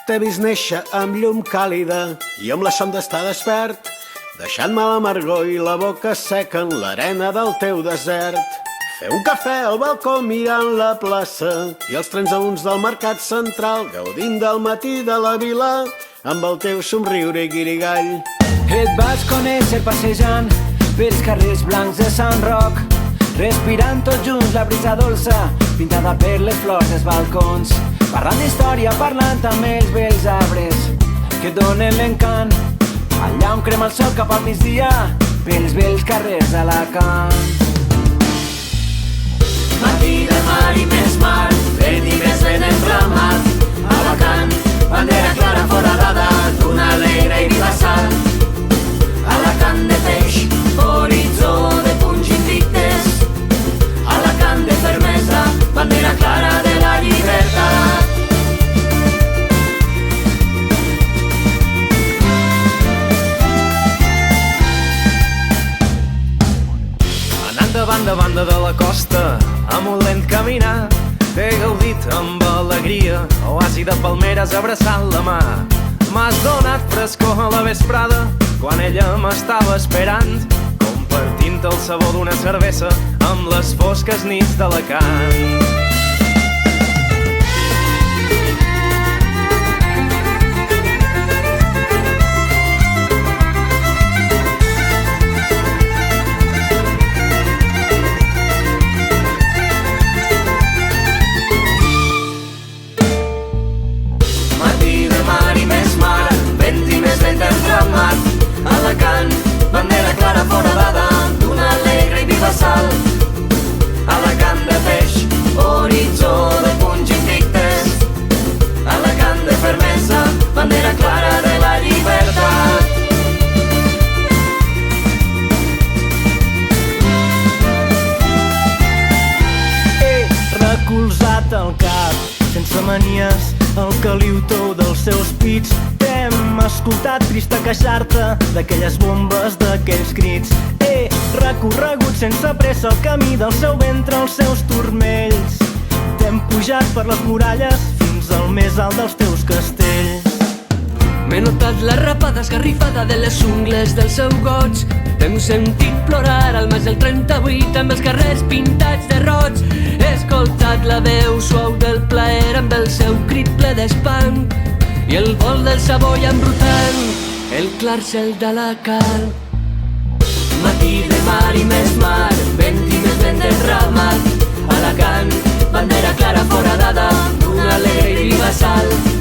T'he vist néixer amb llum càlida i amb la son d'estar despert, deixant-me l'amargor i la boca seca en l'arena del teu desert. Fer un cafè al balcó mirant la plaça i els transeünts del mercat central, gaudint del matí de la vila amb el teu somriure i guirigall. Et vaig conèixer passejant pels carrers blancs de Sant Roc, respirant tots junts la brisa dolça pintada per les flors dels balcons, parlant d'història, parlant amb els bells arbres que donen l'encant, allà on crema el sol cap al migdia pels bells carrers d'Alacant. Matí de mar i més mar, vent i més vent enramat, Alacant, bandera clara foradada d'una alegre i viva sal. Alacant de peix, horitzó de punys invictes, Alacant de fermesa, bandera clara de la llibertat. Anant de banda a banda de la costa, amb un lent caminar, t'he gaudit amb alegria, oasi de palmeres abraçant la mà. M'has donat frescor a la vesprada, quan ella m'estava esperant, compartint el sabor d'una cervesa amb les fosques nits d'Alacant. Alacant, bandera clara foradada d'una alegre i viva sal. Alacant de peix, horitzó de punys invictes, Alacant de fermesa, bandera clara de la llibertat. He recolzat el cap, sense manies, el caliu tou dels seus pits. T'hem escoltat trista queixar-te d'aquelles bombes, d'aquells crits. He recorregut sense pressa el camí del seu ventre, els seus turmells. T'hem pujat per les muralles fins al més alt dels teus castells. M'he notat la rapada esgarrifada de les ungles del seu goig. T'hem sentit plorar al maig del 38 amb els carrers pintats de roig. He escoltat la veu suau del plaer amb el seu crit ple d'espant i el vol del Savoia embrutant el clar cel d'Alacant. Matí de mar i més mar, vent i més vent enramat, Alacant, bandera clara foradada d'una alegre i viva sal.